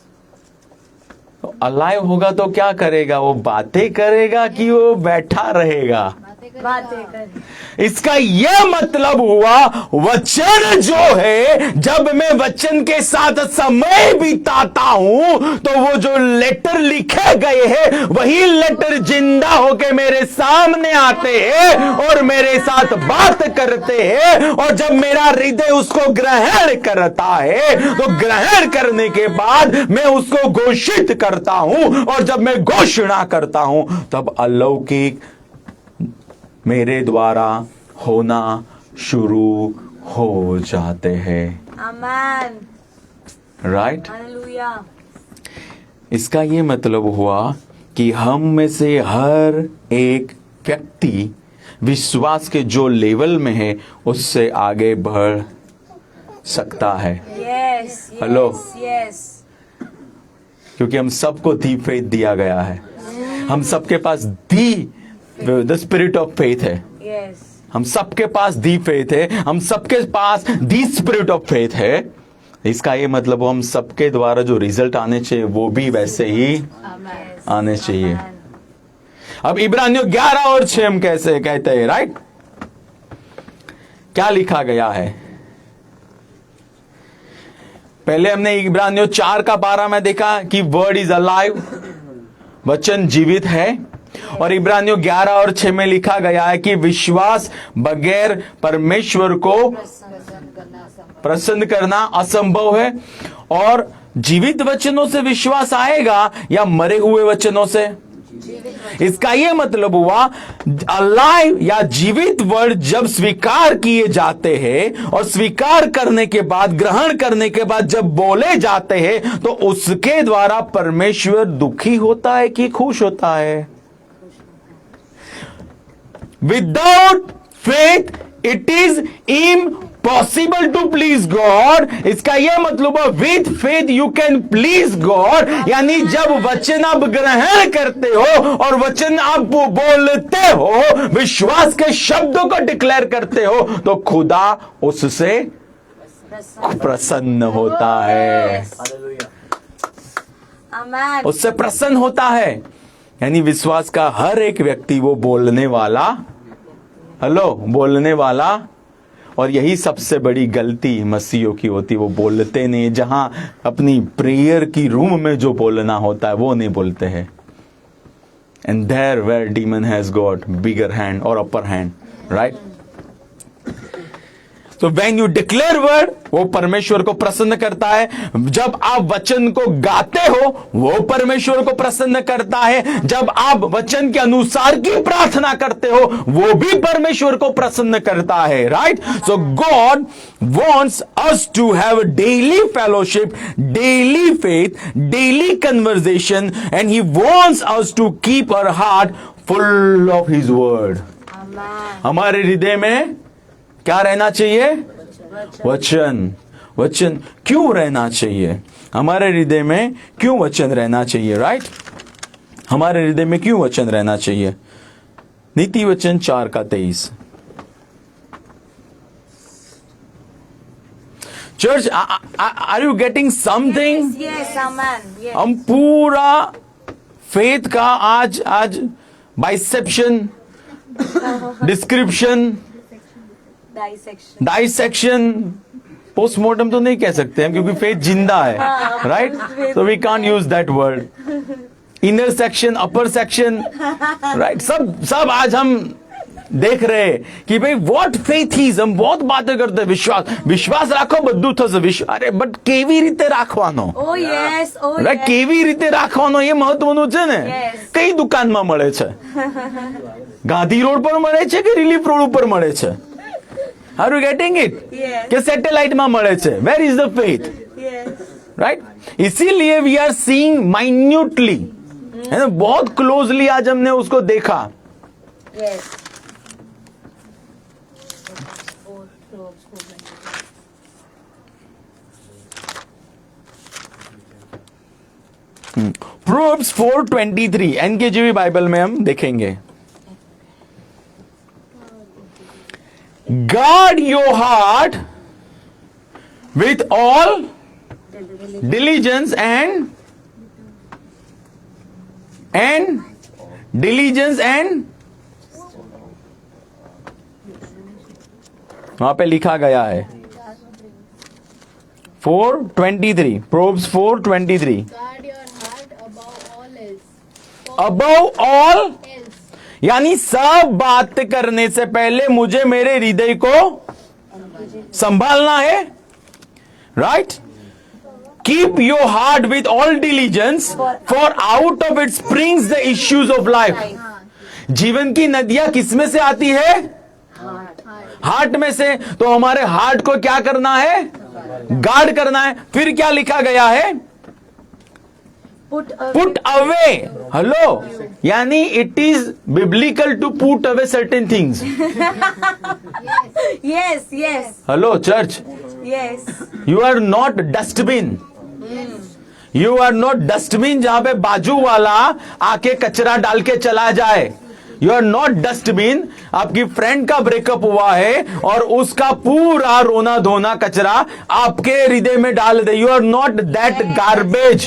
alive होगा तो क्या करेगा? वो बातें करेगा कि वो बैठा रहेगा? बातें बातें कर। इसका यह मतलब हुआ वचन जो है, जब मैं वचन के साथ समय बिताता हूं तो वो जो लेटर लिखे गए हैं वही लेटर जिंदा होके मेरे सामने आते हैं और मेरे साथ बात करते हैं। और जब मेरा हृदय उसको ग्रहण करता है तो ग्रहण करने के बाद मैं उसको घोषित करता हूं, और जब मैं घोषणा करता हूं तब अलौकिक मेरे द्वारा होना शुरू हो जाते हैं। Amen. राइट? Hallelujah. इसका ये मतलब हुआ कि हम में से हर एक व्यक्ति विश्वास के जो लेवल में है उससे आगे बढ़ सकता है। Yes. Hello. Yes. क्योंकि हम सबको दी फेथ दिया गया है। हम सबके पास द स्पिरिट ऑफ फेथ है। Yes. हम सबके पास दी फेथ है। हम सबके पास दी स्पिरिट ऑफ फेथ है। इसका ये मतलब हम सबके द्वारा जो रिजल्ट आने चाहिए वो भी वैसे ही आमेन। आने चाहिए। Amen. अब इब्रानियों 11 और 6 हम कैसे कहते हैं, राइट? क्या लिखा गया है? पहले हमने इब्रानियों 4 का 12 में देखा कि वर्ड इज अलाइव, वचन जीवित है। और इब्रानियों 11 और 6 में लिखा गया है कि विश्वास बगैर परमेश्वर को प्रसन्न करना असंभव है। और जीवित वचनों से विश्वास आएगा या मरे हुए वचनों से? इसका यह मतलब हुआ अलाइव या जीवित वर्ड जब स्वीकार किए जाते हैं और स्वीकार करने के बाद, ग्रहण करने के बाद जब बोले जाते हैं तो उसके द्वारा परमेश्वर दुखी होता है कि खुश होता है? Without faith it is impossible to please God. इसका यह मतलब है with faith you can please God. यानी जब वचन आप ग्रहण करते हो और वचन आप बोलते हो, विश्वास के शब्दों को डिक्लेयर करते हो, तो खुदा उससे प्रसन्न होता है। Amen. उससे प्रसन्न होता है। यानी विश्वास का हर एक व्यक्ति वो बोलने वाला, हेलो, बोलने वाला। और यही सबसे बड़ी गलती मसीहियों की होती, वो बोलते नहीं। जहां अपनी प्रेयर की रूम में जो बोलना होता है वो नहीं बोलते हैं। And there where demon has got bigger hand और अपर हैंड, राइट? तो व्हेन यू डिक्लेयर वर्ड, वो परमेश्वर को प्रसन्न करता है। जब आप वचन को गाते हो वो परमेश्वर को प्रसन्न करता है। जब आप वचन के अनुसार की प्रार्थना करते हो वो भी परमेश्वर को प्रसन्न करता है, right? So God wants us to have daily fellowship, daily faith, daily conversation, and he wants us to keep our heart full of his word. Amen. हमारे हृदय में क्या रहना चाहिए? वचन। वचन क्यों रहना चाहिए? हमारे हृदय में क्यों वचन रहना चाहिए, राइट? हमारे हृदय में क्यों वचन रहना चाहिए? नीति वचन 4 का 23। Church, are you getting something? Yes. Amen. Yes. हम पूरा फेथ का आज bisection, description, Dissection. Dissection, postmortem तो नहीं कह सकते हम क्योंकि फेथ जिंदा है, right? So we can't use that word. Inner section, upper section, right? सब आज हम देख रहे हैं कि भाई व्हाट फेथ इज। हम बहुत बातें करते हैं, વિશ્વાસ રાખો બધું થશે। અરે બટ કેવી રીતે રાખવાનો, Oh yes. Oh right? yes. કેવી રીતે રાખવાનો એ મહત્વનું છે ને। Yes. કઈ દુકાનમાં મળે છે? ગાંધી રોડ પર મળે છે કે રિલીફ રોડ ઉપર મળે છે? Are you getting it? Yes. કે સેટેલાઇટમાં મળે છે? Where is the faith, Yes. Right? इसीलिए वी आर सीइंग माइन्यूटली, है ना, बहुत क्लोजली आज हमने उसको देखा। Yes. प्रोवर्ब्स 4:23 एनकेजीवी बाइबल में हम देखेंगे। Guard your heart with all diligence and diligence and वहां पे लिखा गया है 4:23, प्रोव्स 4:23, Guard your heart above all else. Above all, Else. यानी सब बात करने से पहले मुझे मेरे हृदय को संभालना है, right? Keep your heart with all diligence, for out of it springs the issues of life. जीवन की नदियां किस में से आती है? हार्ट में से। तो हमारे हार्ट को क्या करना है? गार्ड करना है। फिर क्या लिखा गया है? Put away. हेलो, यानी it is biblical to put away certain things. Yes, yes, hello church, yes. You are not dustbin. You are not dustbin जहां पे बाजू वाला आके कचरा डाल के चला जाए। You are not dustbin. आपकी फ्रेंड का ब्रेकअप हुआ है और उसका पूरा रोना धोना कचरा आपके हृदय में डाल दे। You are not that garbage,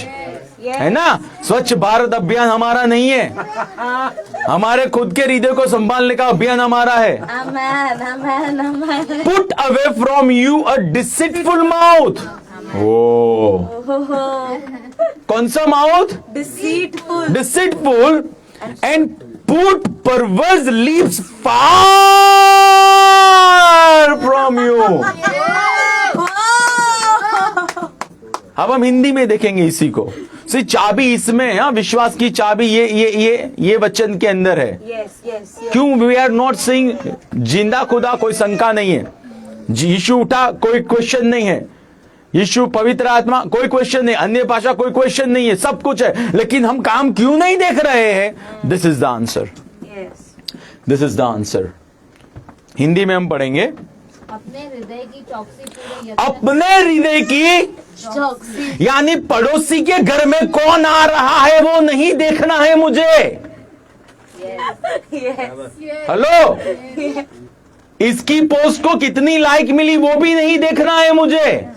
है ना? स्वच्छ भारत अभियान हमारा नहीं है, हमारे खुद के हृदय को संभालने का अभियान हमारा है। Amen, amen, amen. Put away from you a deceitful mouth. ओ, कौन सा mouth? Deceitful. Deceitful, and put perverse lips far from you. Wow. अब हम हिंदी में देखेंगे इसी को। चाबी इसमें है, हाँ, विश्वास की चाबी ये वचन के अंदर है। Yes, yes, yes. क्यों? वी आर नॉट सेइंग जिंदा खुदा, कोई शंका नहीं है। यीशु उठा, कोई क्वेश्चन नहीं है। यीशु पवित्र आत्मा, कोई क्वेश्चन नहीं। अन्य भाषा, कोई क्वेश्चन नहीं है। सब कुछ है, लेकिन हम काम क्यों नहीं देख रहे हैं? This is the answer. Yes. This is the answer. Hindi में हम पढ़ेंगे, अपने हृदय की चौकसी पूरे अपने हृदय की, चौकसी यानी पड़ोसी के घर में कौन आ रहा है वो नहीं देखना है मुझे। Yes. हेलो, इसकी पोस्ट को कितनी लाइक मिली वो भी नहीं देखना है मुझे।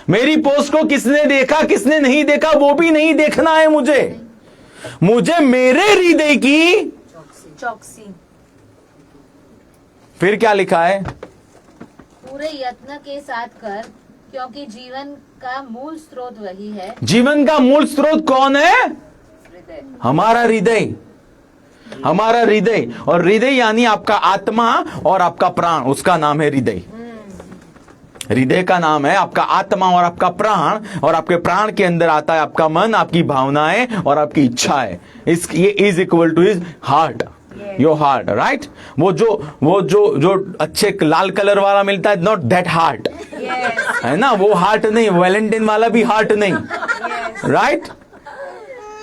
मेरी पोस्ट को किसने देखा किसने नहीं देखा वो भी नहीं देखना है मुझे। मुझे मेरे हृदय की Chauksy. फिर क्या लिखा है? पूरे यत्न के साथ कर, क्योंकि जीवन का मूल स्रोत वही है। जीवन का मूल स्रोत कौन है? हृदय। हमारा हृदय। हमारा हृदय, और हृदय यानी आपका आत्मा और आपका प्राण, उसका नाम है हृदय। हृदय का नाम है आपका आत्मा और आपका प्राण, और आपके प्राण के अंदर आता है आपका मन, आपकी भावनाएं और आपकी इच्छाएं। ये is equal to is heart, your heart, right? वो जो अच्छे लाल कलर वाला मिलता है, नॉट दैट हार्ट, Yes. है ना? वो हार्ट नहीं, वैलेंटाइन वाला भी हार्ट नहीं, right?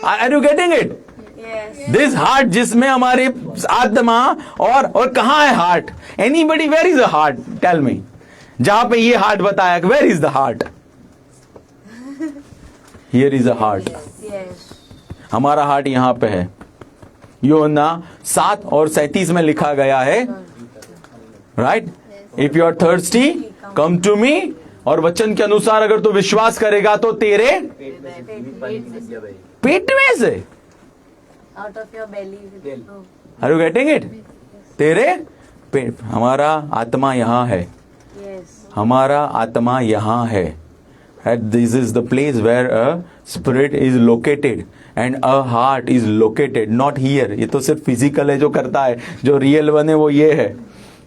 Are you getting it? Yes. This heart, जिसमें हमारी आत्मा और कहां है heart? Anybody, where is the heart? Tell me. जहां पे ये हार्ट बताया, where is the heart? Here is the heart. Yes. हमारा हार्ट यहां पे है। यूहन्ना 7:37 में लिखा गया है, right? If you are thirsty come to me, और वचन के अनुसार अगर तू विश्वास करेगा तो तेरे पेट में से, Out of your belly will flow. Are you getting it? तेरे पेट। हमारा आत्मा यहां है, Yes. हमारा आत्मा यहां है। This is the place where a spirit is located and a heart is located, not here. ये तो सिर्फ फिजिकल है जो करता है, जो रियल वन है वो ये है,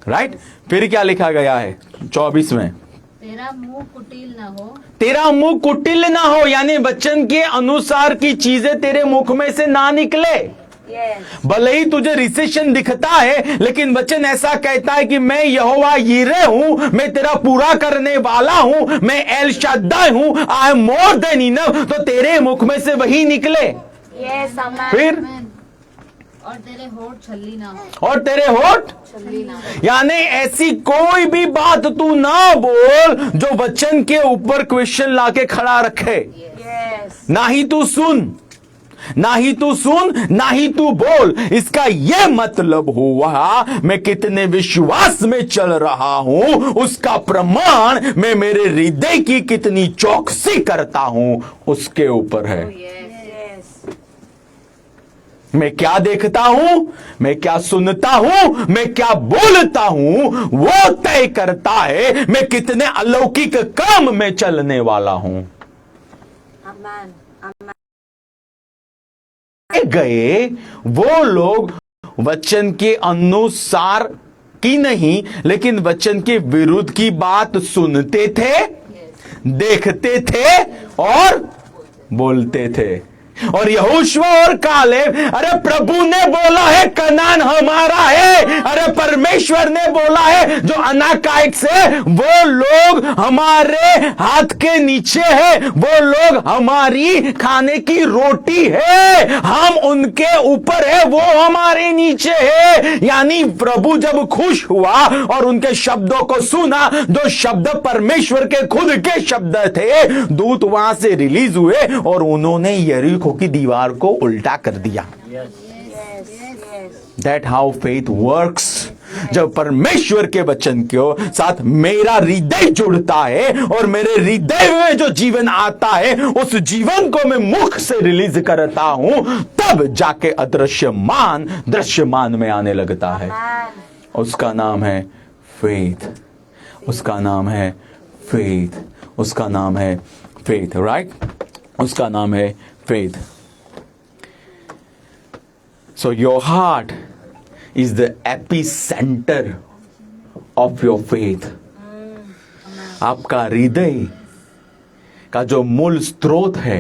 राइट? फिर क्या लिखा गया है 24 में? तेरा मुंह कुटिल न हो। तेरा मुंह कुटिल ना हो, यानी वचन के अनुसार की चीजें तेरे मुख में से ना निकले। Yes. भले ही तुझे रिसेशन दिखता है, लेकिन वचन ऐसा कहता है कि मैं यहोवा यीरे हूं, मैं तेरा पूरा करने वाला हूं, मैं एल शाद्दाई हूं, I am more than enough. तो तेरे मुख में से वही निकले। Yes, amen. फिर और तेरे होठ छल्ली ना हो। और तेरे होठ, छल्ली ना हो। यानी ऐसी कोई भी बात तू ना बोल जो वचन के ऊपर क्वेश्चन लाके खड़ा रखे। Yes. ना ही तू सुन, ना ही तू सुन, ना ही तू बोल। इसका यह मतलब हुआ मैं कितने विश्वास में चल रहा हूं उसका प्रमाण मैं मेरे हृदय की कितनी चौकसी करता हूं उसके ऊपर है। Yes. मैं क्या देखता हूं, मैं क्या सुनता हूं, मैं क्या बोलता हूं, वो तय करता है मैं कितने अलौकिक काम में चलने वाला हूं। Amen. Amen. गए वो लोग वचन के अनुसार की नहीं, लेकिन वचन के विरुद्ध की बात सुनते थे, देखते थे और बोलते थे। और यहोशुआ और कालेब, अरे प्रभु ने बोला है कनान हमारा है, अरे परमेश्वर ने बोला है जो अनाकाइट से वो लोग हमारे हाथ के नीचे है, वो लोग हमारी खाने की रोटी है, हम उनके ऊपर है, वो हमारे नीचे है। यानी प्रभु जब खुश हुआ और उनके शब्दों को सुना, जो शब्द परमेश्वर के खुद के शब्द थे, दूत वहां से रिलीज हुए और उन्होंने यरीको की दीवार को उल्टा कर दिया। Yes. Yes. That how faith works. जब परमेश्वर के वचन के साथ मेरा हृदय जुड़ता है और मेरे हृदय में जो जीवन आता है, उस जीवन को मैं मुख से रिलीज करता हूं, तब जाके अदृश्यमान दृश्यमान में आने लगता है। Amen. उसका नाम है फेथ, उसका नाम है फेथ, उसका नाम है फेथ, राइट? उसका नाम है faith. So your heart is the epicenter of your faith. आपका हृदय का जो मूल स्रोत है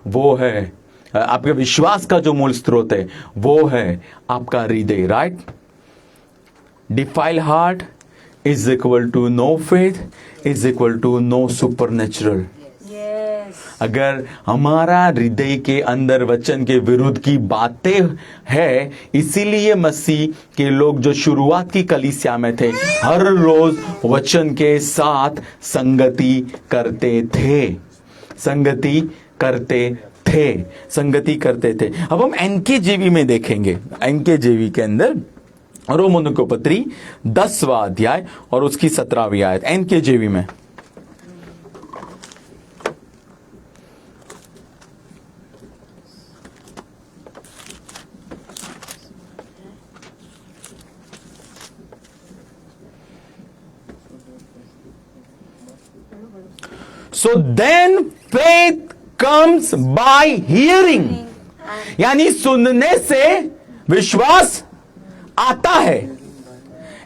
वो है, आपके विश्वास का जो मूल स्रोत है वो है आपका हृदय, right? Defiled heart is equal to no faith, is equal to no supernatural. Yes. अगर हमारा हृदय के अंदर वचन के विरुद्ध की बातें है, इसीलिए मसीह के लोग जो शुरुआत की कलीसिया में थे, हर रोज वचन के साथ संगति करते थे, संगति करते थे, संगति करते थे। अब हम एनकेजेवी में देखेंगे, एनकेजेवी के अंदर रोमन को पत्री 10वां अध्याय और उसकी 17वीं आयत, एनकेजेवी में। So then faith comes by hearing, यानी सुनने से विश्वास आता है,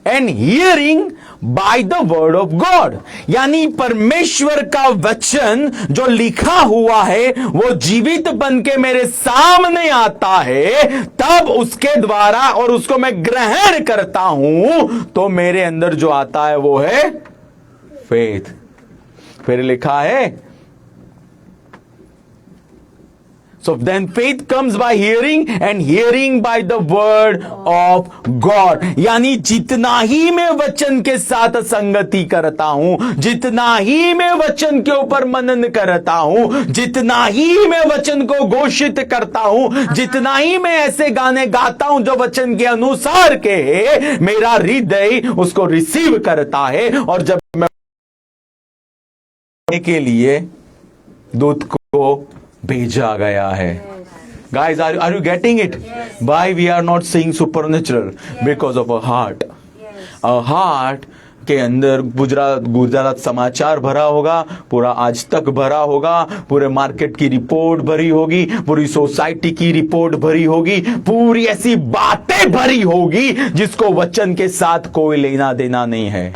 and hearing by the word of God, यानी परमेश्वर का वचन जो लिखा हुआ है वो जीवित बन के मेरे सामने आता है, तब उसके द्वारा और उसको मैं ग्रहण करता हूं, तो मेरे अंदर जो आता है वो है फेथ। फिर लिखा है, so then faith comes by hearing and hearing by the word of God, यानी जितना ही मैं वचन के साथ संगति करता हूं, जितना ही मैं वचन के ऊपर मनन करता हूं, जितना ही मैं वचन को घोषित करता हूं, जितना ही मैं ऐसे गाने गाता हूं जो वचन के अनुसार के है, मेरा हृदय उसको रिसीव करता है। और जब मैं के लिए दूत को भेजा गया है। Guys, are you getting it? Yes. Why we are not seeing supernatural? Yes. Because of a heart. Yes. A heart के अंदर गुजरात समाचार भरा होगा, पूरा आज तक भरा होगा, पूरे मार्केट की रिपोर्ट भरी होगी, पूरी सोसाइटी की रिपोर्ट भरी होगी, पूरी ऐसी बातें भरी होगी जिसको वचन के साथ कोई लेना देना नहीं है।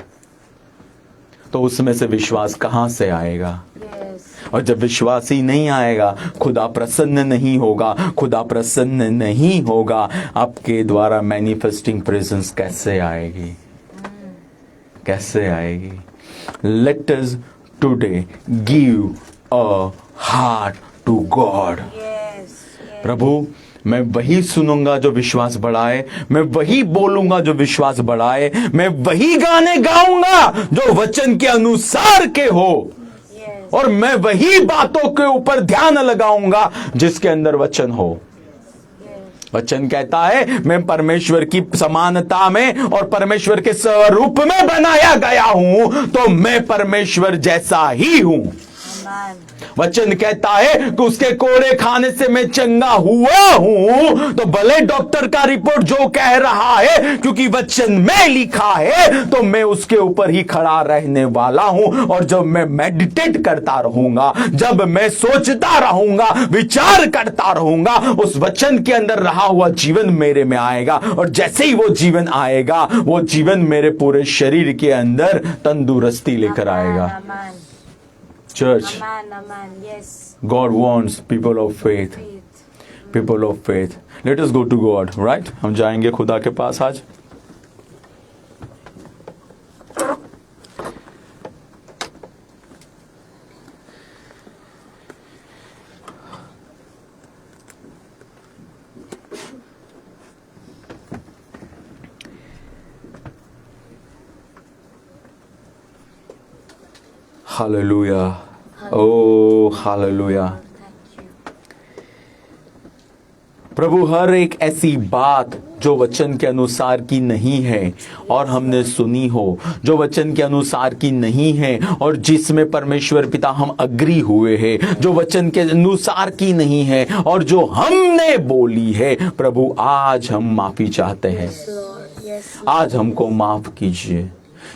तो उसमें से विश्वास कहां से आएगा? Yes. और जब विश्वास ही नहीं आएगा, खुदा प्रसन्न नहीं होगा, खुदा प्रसन्न नहीं होगा, आपके द्वारा मैनिफेस्टिंग प्रेजेंस कैसे आएगी? कैसे आएगी? Let us today give a heart to God. Yes. प्रभु, मैं वही सुनूंगा जो विश्वास बढ़ाए, मैं वही बोलूंगा जो विश्वास बढ़ाए, मैं वही गाने गाऊंगा जो वचन के अनुसार के हो, Yes. और मैं वही बातों के ऊपर ध्यान लगाऊंगा जिसके अंदर वचन हो। Yes. वचन कहता है मैं परमेश्वर की समानता में और परमेश्वर के स्वरूप में बनाया गया हूं, तो मैं परमेश्वर जैसा ही हूं। वचन कहता है कि उसके कोड़े खाने से मैं चंगा हुआ हूं। तो भले डॉक्टर का रिपोर्ट जो कह रहा है, क्योंकि वचन में लिखा है, तो मैं उसके ऊपर ही खड़ा रहने वाला हूं। और जब मैं मेडिटेट करता रहूंगा, जब मैं सोचता रहूंगा, विचार करता रहूंगा, उस वचन के अंदर रहा हुआ जीवन मेरे में आएगा। और जैसे ही वो जीवन आएगा, वो जीवन मेरे पूरे शरीर के अंदर तंदुरुस्ती लेकर आएगा। Church, Yes. God wants people of faith. People of faith. Let us go to God, right? हम जाएंगे खुदा के पास आज। Hallelujah. Oh, hallelujah. प्रभु, हर एक ऐसी बात जो वचन के अनुसार की नहीं है और हमने सुनी हो, जो वचन के अनुसार की नहीं है और जिसमें परमेश्वर पिता हम अग्री हुए हैं, जो वचन के अनुसार की नहीं है और जो हमने बोली है, प्रभु आज हम माफी चाहते हैं। आज हमको माफ कीजिए,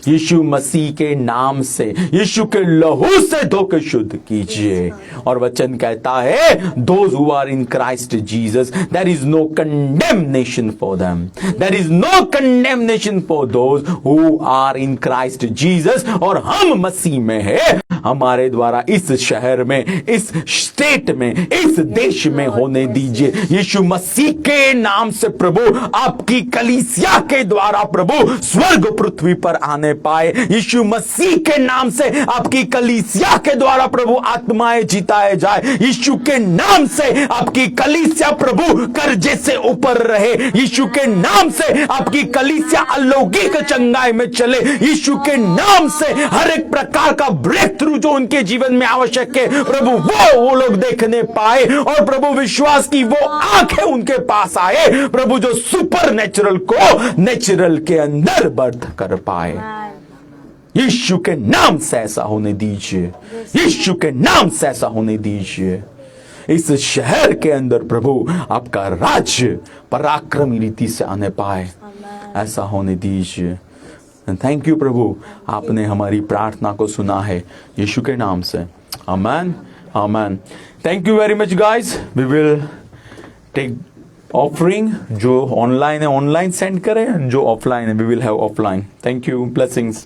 यीशु मसीह के नाम से, यीशु के लहू से धोके शुद्ध कीजिए। और वचन कहता है, those who are in Christ Jesus, there is no condemnation for them. There is no condemnation for those who are in Christ Jesus. और हम मसीह में है, हमारे द्वारा इस शहर में, इस स्टेट में, इस देश में होने दीजिए। यीशु मसीह के नाम से प्रभु, आपकी कलीसिया के द्वारा प्रभु स्वर्ग पृथ्वी पर आने पाए। यीशु मसीह के नाम से आपकी कलीसिया के द्वारा प्रभु आत्माएं जिताए जाए। यीशु के नाम से आपकी कलीसिया प्रभु कर्जे से ऊपर रहे। यीशु के नाम से आपकी कलीसिया अलौकिक चंगाई में चले। यीशु के नाम से हर एक प्रकार का ब्रेक थ्रू जो उनके जीवन में आवश्यक है प्रभु, वो लोग देखने पाए। और प्रभु विश्वास की वो आंखें उनके पास आए प्रभु, जो सुपर नेचुरल को नेचुरल के अंदर बर्थ कर पाए। यीशु के नाम से ऐसा होने दीजिए, यीशु के नाम से ऐसा होने दीजिए। इस शहर के अंदर प्रभु आपका राज्य पराक्रमी रीति से आने पाए, ऐसा होने दीजिए। थैंक यू प्रभु, आपने हमारी प्रार्थना को सुना है यीशु के नाम से। आमेन, आमेन। Thank you very much guys. We will take offering. जो ऑनलाइन है ऑनलाइन सेंड करें, जो ऑफलाइन है we will have offline. Thank you, blessings.